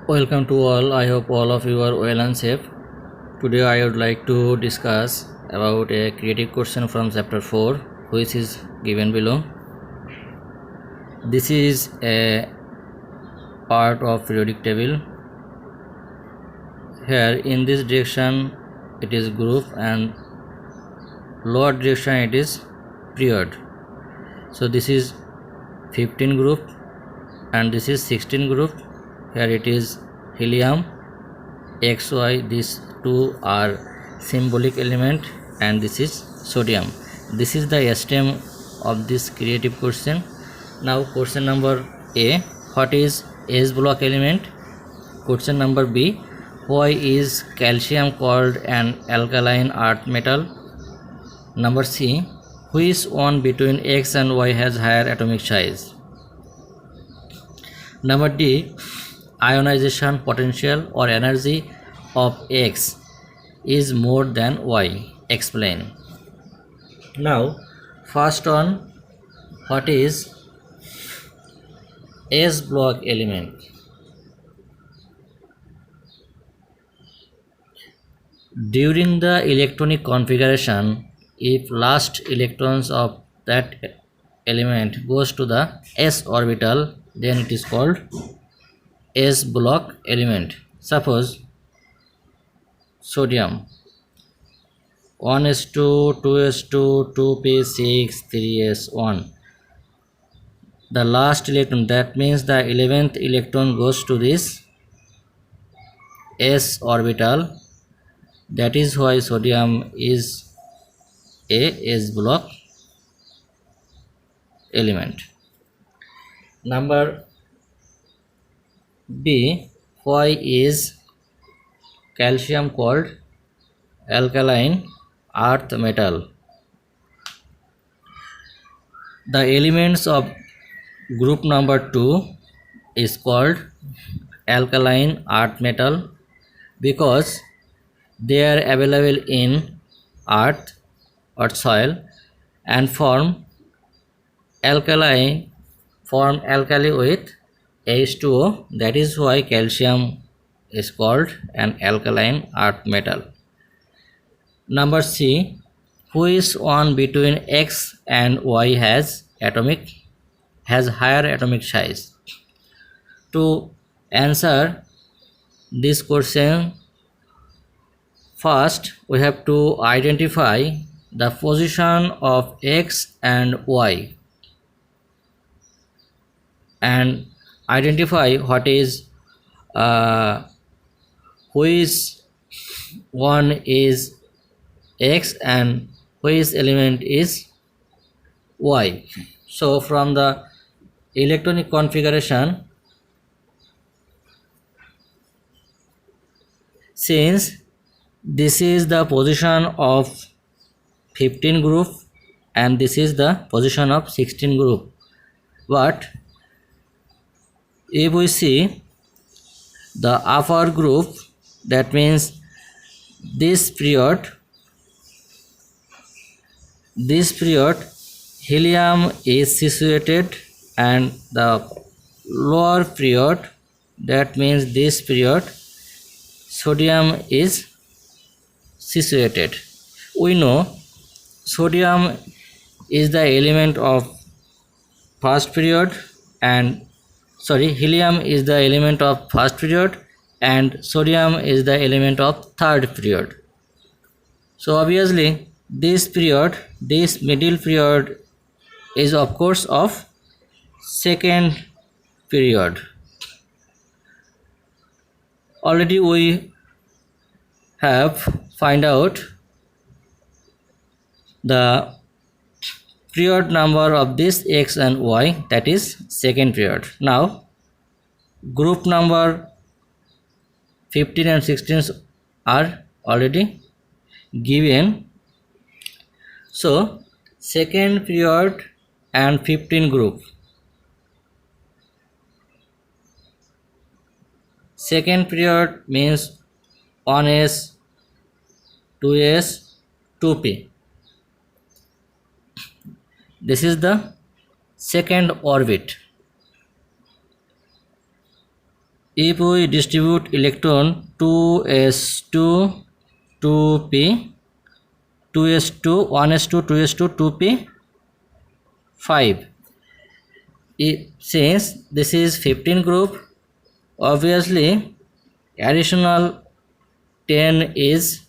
Welcome to all. I hope all of you are well and safe. Today I would like to discuss about a creative question from chapter 4, which is given below. This is a part of periodic table. Here in this direction it is group and lower direction it is period. So this is 15 group and this is 16 group. Here it is helium, XY, these two are symbolic element, and this is sodium. This is the stem of this creative question. Now question number A, what is S block element? Question number B, why is calcium called an alkaline earth metal? Number C, which one between X and Y has higher atomic size? Number D, ionization potential or energy of X is more than Y. Explain. Now first one, what is S block element? During the electronic configuration, if last electrons of that element goes to the S orbital, then it is called S block element. Suppose sodium 1s2, 2s2, 2p6, 3s1. The last electron, that means the 11th electron goes to this S orbital. That is why sodium is a S block element. Number B, why is calcium called alkaline earth metal? The elements of group number 2 is called alkaline earth metal because they are available in earth or soil and form alkali with H2O. That is why calcium is called an alkaline earth metal. Number C, which one between X and Y has higher atomic size? To answer this question, first we have to identify the position of X and Y and identify what is which one is X and which element is Y. So from the electronic configuration, since this is the position of 15 group and this is the position of 16 group, but if we see the upper group, that means this period helium is situated, and the lower period, that means this period sodium is situated. We know sodium is the element of first period and helium is the element of first period and sodium is the element of third period. So obviously this middle period is of course of second period. Already we have find out the period number of this X and Y, that is second period. Now group number 15 and 16 are already given. So second period and 15 group. Second period means 1s, 2s, 2p. This is the second orbit. if we distribute electron 2s2 2p 2s2 1s2 2s2 2p 5, since this is 15 group, obviously additional 10 is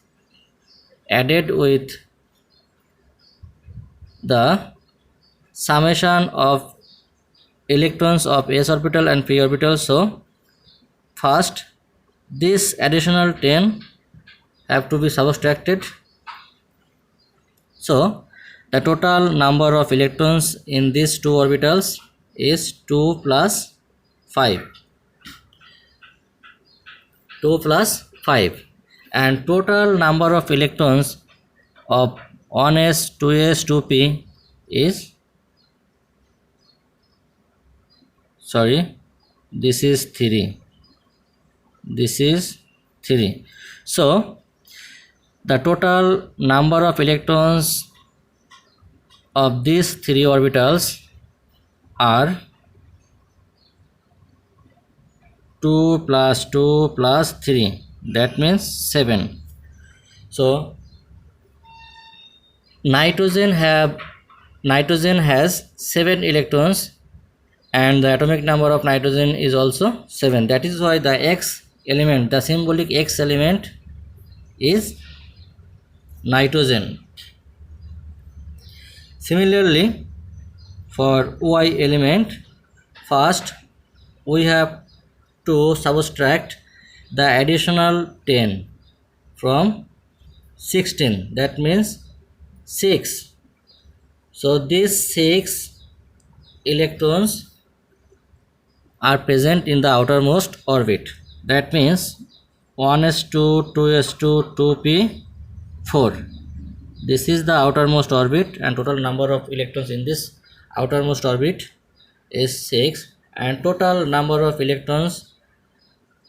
added with the summation of electrons of s orbital and p orbital. So first this additional 10 have to be subtracted. So the total number of electrons in these two orbitals is 2 plus 5. 2 plus 5, and total number of electrons of 1s 2s 2p is, sorry, this is 3, this is 3. So the total number of electrons of these three orbitals are 2 plus 2 plus 3, that means 7. So nitrogen has 7 electrons, and the atomic number of nitrogen is also 7. That is why the X element, the symbolic X element is nitrogen. Similarly, for Y element, first we have to subtract the additional 10 from 16, that means 6. So these 6 electrons are present in the outermost orbit, that means 1s2 2s2 2p 4. This is the outermost orbit, and total number of electrons in this outermost orbit is 6, and total number of electrons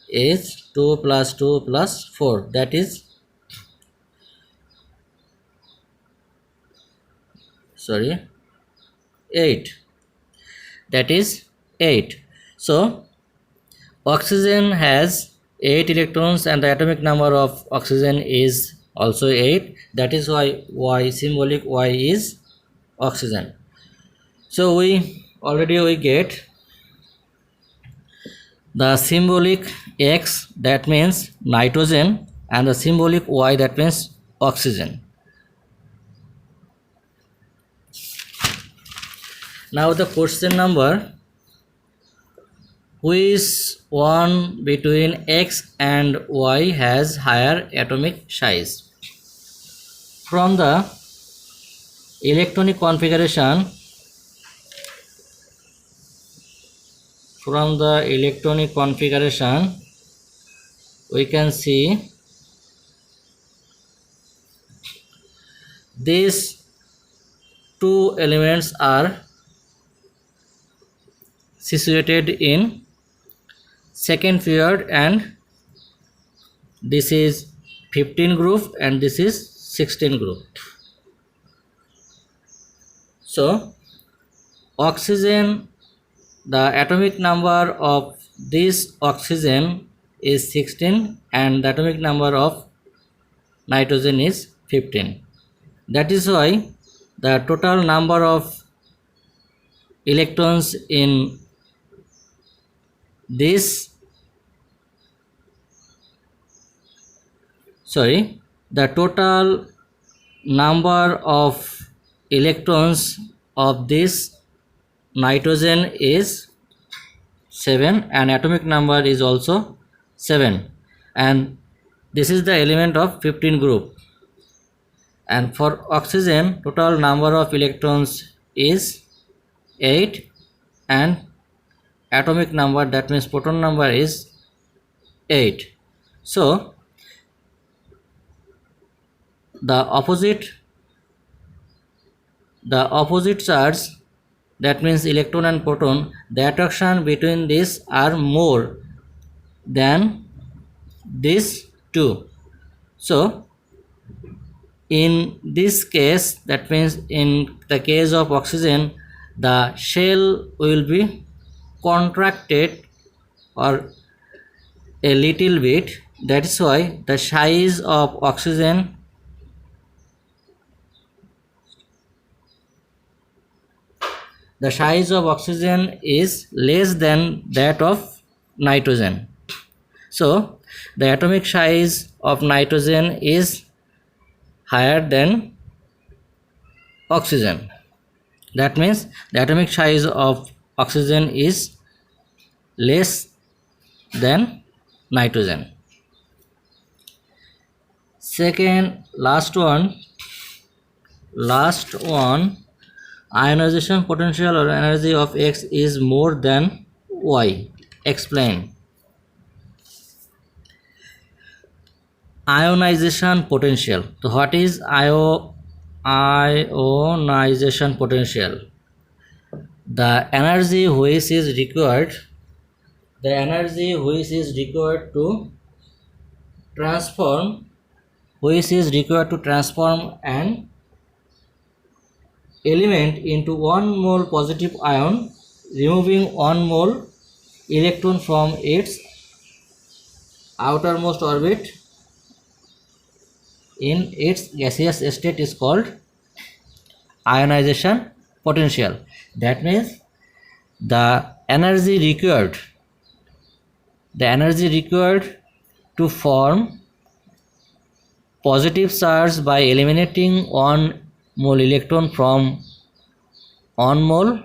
is 2 plus 2 plus 4, that is 8, that is 8. So oxygen has 8 electrons, and the atomic number of oxygen is also 8. That is why Y, symbolic Y, is oxygen. So we get the symbolic X, that means nitrogen, and the symbolic Y, that means oxygen. Now the question number: which one between X and Y has higher atomic size? From the electronic configuration, we can see these two elements are situated in second period, and this is 15 group and this is 16 group. So oxygen, the atomic number of this oxygen is 16, and the atomic number of nitrogen is 15. That is why the total number of electrons in this, the total number of electrons of this nitrogen is 7, and atomic number is also 7, and this is the element of 15 group. And for oxygen, total number of electrons is 8, and atomic number, that means proton number, is 8. So the opposite charge, that means electron and proton, the attraction between these are more than these two. So in this case, that means in the case of oxygen, the shell will be contracted, or a little bit. That is why the size of oxygen is less than that of nitrogen. So the atomic size of nitrogen is higher than oxygen. That means the atomic size of oxygen is less than nitrogen. Second, last one, ionization potential or energy of X is more than Y. Explain. Ionization potential. So what is ionization potential? The energy which is required to transform an element into 1 mole positive ion, removing 1 mole electron from its outermost orbit in its gaseous state is called ionization potential. That means the energy required to form positive charge by eliminating 1 mole electron from 1 mole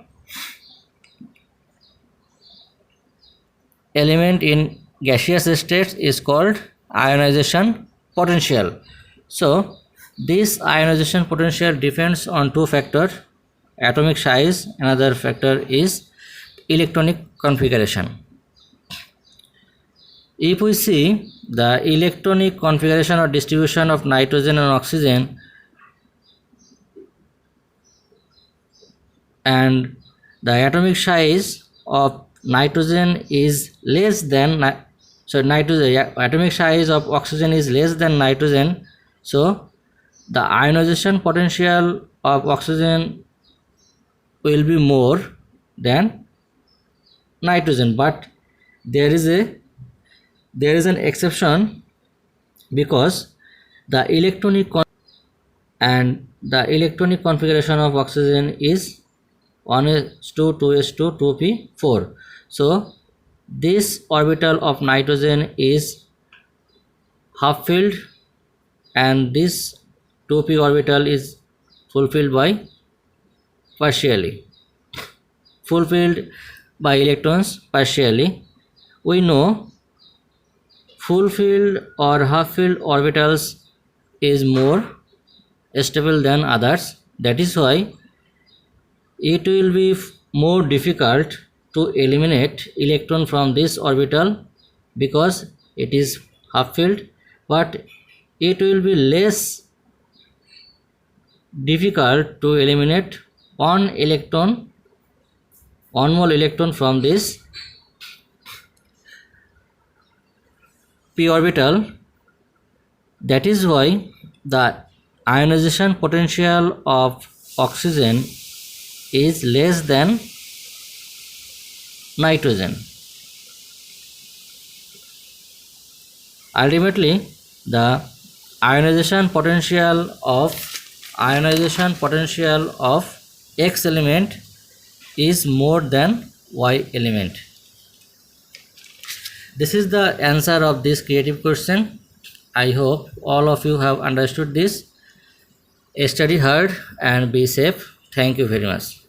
element in gaseous state is called ionization potential. So this ionization potential depends on two factors: atomic size, another factor is electronic configuration. If we see the electronic configuration or distribution of nitrogen and oxygen, and the atomic size of nitrogen is less than atomic size of oxygen is less than nitrogen, so the ionization potential of oxygen will be more than nitrogen. But there is an exception, because the electronic configuration of oxygen is 1s2 2s2 2p4. So this orbital of nitrogen is half filled and this 2p orbital is fulfilled by electrons partially. We know full-filled or half-filled orbitals is more stable than others. That is why it will be more difficult to eliminate electron from this orbital, because it is half-filled, but it will be less difficult to eliminate 1 mole electron from this p orbital. That is why the ionization potential of oxygen is less than nitrogen. Ultimately, the ionization potential of X element is more than Y element. This is the answer of this creative question. I hope all of you have understood this. Study hard and be safe. Thank you very much.